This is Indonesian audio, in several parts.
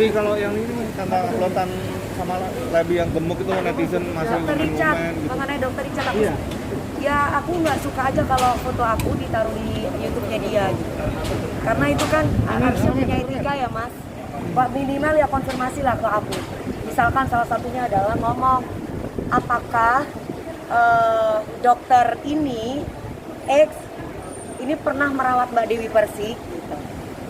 Tapi kalau yang ini karena uploadan sama Lebi yang gemuk itu netizen masih Dokter Richard, komen gitu. mengenai Dokter Richard aku, Iya. ya aku nggak suka aja kalau foto aku ditaruh di YouTube-nya dia gitu. Karena itu kan harusnya punya etika ya mas. Pak minimal ya konfirmasi lah ke aku. Misalkan salah satunya adalah ngomong apakah dokter ini X ini pernah merawat Mbak Dewi Persik gitu.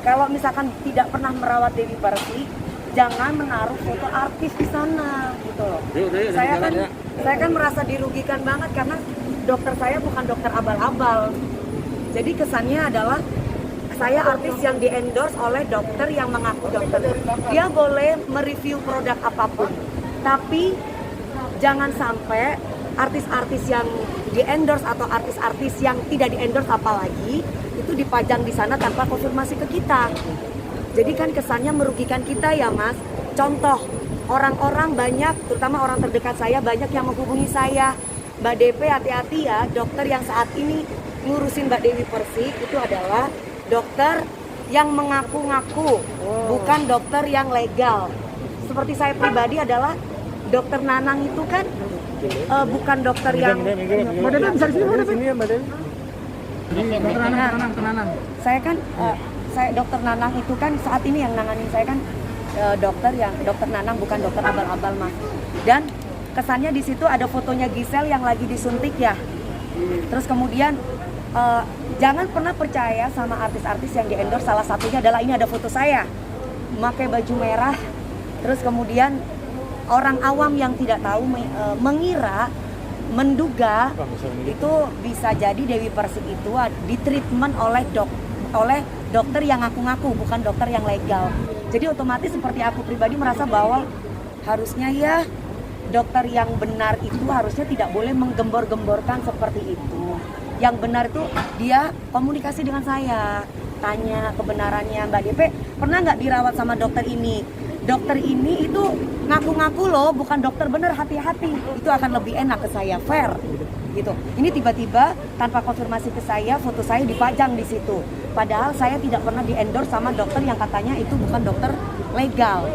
Kalau misalkan tidak pernah merawat Dewi Persik, jangan menaruh foto artis di sana gitu loh. Saya kan merasa dirugikan banget karena dokter saya bukan dokter abal-abal. Jadi kesannya adalah saya artis yang di-endorse oleh dokter yang mengaku dokter. Dia boleh mereview produk apapun, tapi jangan sampai artis-artis yang di-endorse atau artis-artis yang tidak di-endorse apalagi itu dipajang di sana tanpa konfirmasi ke kita. Jadi kan kesannya merugikan kita ya mas. Contoh, orang-orang banyak, terutama orang terdekat saya banyak yang menghubungi saya. Mbak DP hati-hati ya, dokter yang saat ini ngurusin Mbak Dewi Persik itu adalah dokter yang mengaku-ngaku, bukan dokter yang legal. Seperti saya pribadi adalah dokter Nanang itu kan bukan dokter yang... Mbak Dewi bisa di sini ya Mbak Dewi. Dokter Nanang. Saya kan, saya dokter Nanang itu kan saat ini yang nanganin saya kan dokter Nanang bukan dokter abal-abal mas. Dan kesannya di situ ada fotonya Giselle yang lagi disuntik ya. Terus kemudian jangan pernah percaya sama artis-artis yang di-endorse. Salah satunya adalah ini ada foto saya memakai baju merah. Terus kemudian orang awam yang tidak tahu menduga itu bisa jadi Dewi Persik itu di treatment oleh dokter yang ngaku-ngaku bukan dokter yang legal. Jadi otomatis seperti aku pribadi merasa bahwa harusnya ya dokter yang benar itu harusnya tidak boleh menggembor-gemborkan seperti itu. Yang benar itu dia komunikasi dengan saya, tanya kebenarannya, Mbak DP pernah nggak dirawat sama dokter ini? Dokter ini itu ngaku-ngaku loh, bukan dokter bener, hati-hati. Itu akan lebih enak ke saya, fair gitu. Ini tiba-tiba tanpa konfirmasi ke saya, foto saya dipajang di situ. Padahal saya tidak pernah di-endorse sama dokter yang katanya itu bukan dokter legal.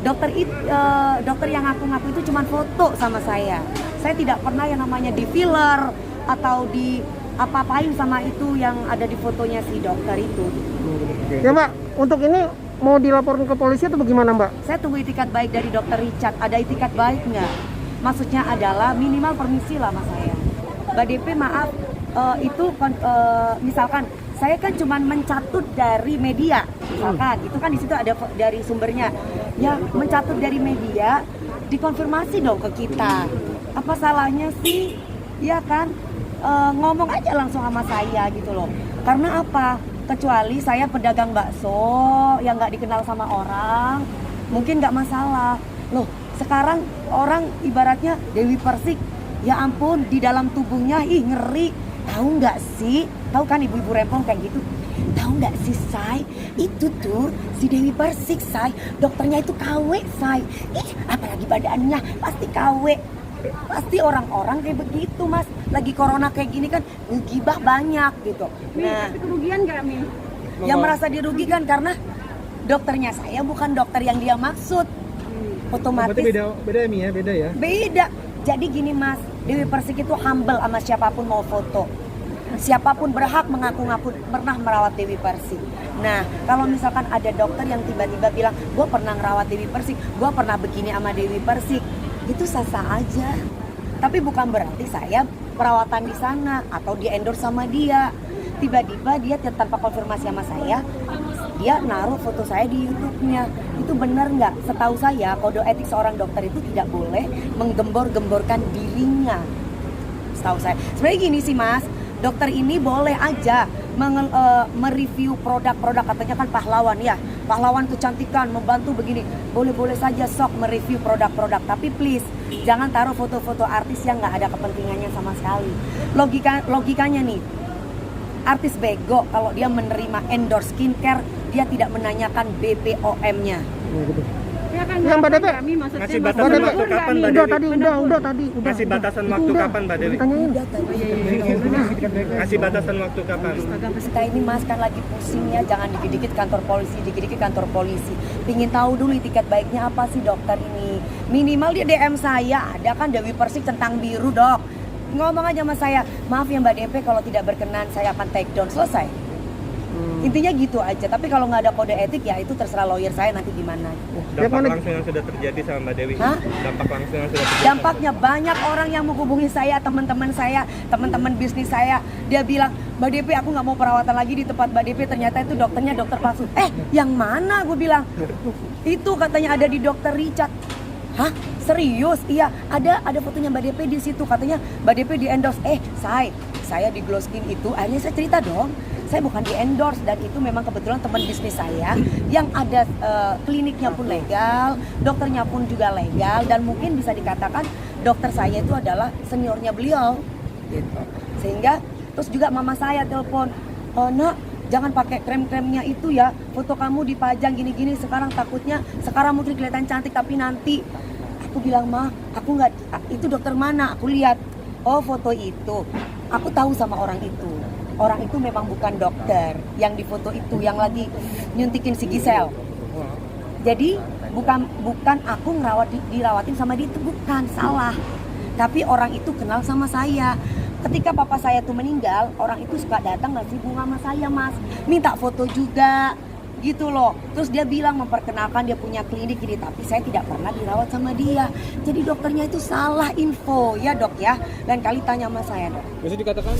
Dokter yang ngaku-ngaku itu cuma foto sama saya. Saya tidak pernah yang namanya di filler atau di apa-apain sama itu yang ada di fotonya si dokter itu. Ya Mbak, untuk ini mau dilaporkan ke polisi atau bagaimana Mbak? Saya tunggu itikat baik dari dokter Richard. Ada itikat baik nggak? Maksudnya adalah minimal permisi lah mas saya. Mbak DP maaf, misalkan saya kan cuma mencatut dari media, misalkan itu kan di situ ada dari sumbernya. Ya mencatut dari media, dikonfirmasi dong ke kita. Apa salahnya sih? Ya kan? Ngomong aja langsung sama saya gitu loh. Karena apa? Kecuali saya pedagang bakso yang nggak dikenal sama orang, mungkin nggak masalah. Loh, sekarang orang ibaratnya Dewi Persik, ya ampun di dalam tubuhnya, ih ngeri. Tahu nggak sih? Tahu kan ibu-ibu rempong kayak gitu? Tahu nggak sih Say? Itu tuh si Dewi Persik Say, dokternya itu KW Say. Ih, apalagi badannya pasti KW. Pasti orang-orang kayak begitu mas. Lagi corona kayak gini kan gibah banyak gitu. Nah, tapi kerugian nggak Mi? yang merasa dirugikan karena dokternya saya bukan dokter yang dia maksud. Otomatis beda ya Mi ya, beda ya. beda. Jadi gini mas, Dewi Persik itu humble sama siapapun mau foto. Siapapun berhak mengaku-ngaku pernah merawat Dewi Persik. Nah, kalau misalkan ada dokter yang tiba-tiba bilang, gue pernah ngerawat Dewi Persik, gue pernah begini sama Dewi Persik, itu sah-sah aja. Tapi bukan berarti saya perawatan di sana atau di endorse sama dia. Tiba-tiba dia tanpa konfirmasi sama saya, dia naruh foto saya di YouTube-nya. Itu benar nggak? Setahu saya kode etik seorang dokter itu tidak boleh menggembor-gemborkan dirinya. Setahu saya. Sebenarnya gini sih mas, dokter ini boleh aja mereview produk-produk, katanya kan pahlawan ya, pahlawan kecantikan membantu begini, boleh-boleh saja sok mereview produk-produk, tapi please jangan taruh foto-foto artis yang nggak ada kepentingannya sama sekali. Logikanya nih, artis bego kalau dia menerima endorse skincare, dia tidak menanyakan BPOM-nya. Ya kan Yang Mbak Dewi? kami maksudnya Ngasih maksud batasan menegur waktu kapan, kami. Mbak Udah Dewi? tadi, udah tadi. Kasih batasan Itu waktu udah. kapan, Mbak Dewi? Ditanyain. Udah tadi. Kasih batasan waktu kapan? Kita ini mas kan lagi pusingnya, jangan dikit-dikit kantor polisi, dikit-dikit kantor polisi. Pingin tahu dulu itikat baiknya apa sih dokter ini. Minimal dia DM saya, ada kan Dewi Persik centang biru dok. Ngomong aja sama saya, maaf ya Mbak DP kalau tidak berkenan saya akan take down, selesai. Intinya gitu aja, tapi kalau nggak ada kode etik ya itu terserah lawyer saya nanti gimana. Dampak langsung yang sudah terjadi sama Mbak Dewi? Hah? Dampak langsung yang sudah terjadi? Dampaknya banyak orang yang menghubungi saya, teman-teman bisnis saya. Dia bilang, Mbak DP aku nggak mau perawatan lagi di tempat Mbak DP, ternyata itu dokternya dokter palsu. Yang mana? Gue bilang, itu katanya ada di dokter Richard. Hah? Serius? Iya, ada fotonya Mbak DP di situ. Katanya Mbak DP di endorse. Saya di Glow Skin itu, akhirnya saya cerita dong. Saya bukan di endorse dan itu memang kebetulan teman bisnis saya yang ada kliniknya pun legal, dokternya pun juga legal dan mungkin bisa dikatakan dokter saya itu adalah seniornya beliau. Gitu. Sehingga terus juga mama saya telepon, nak jangan pakai krem-kremnya itu ya, foto kamu dipajang gini-gini sekarang takutnya sekarang mungkin kelihatan cantik tapi nanti. Aku bilang mah, aku nggak, itu dokter mana? Aku lihat, oh foto itu, aku tahu sama orang itu. Orang itu memang bukan dokter yang di foto itu yang lagi nyuntikin si Gisel. Jadi bukan aku dirawatin sama dia, itu bukan, salah. Tapi orang itu kenal sama saya. Ketika papa saya tuh meninggal, orang itu suka datang ngasih bunga sama saya mas, minta foto juga gitu loh. Terus dia bilang memperkenalkan dia punya klinik gini, tapi saya tidak pernah dirawat sama dia. Jadi dokternya itu salah info ya dok ya. Dan kali tanya sama saya dok. Bisa dikatakan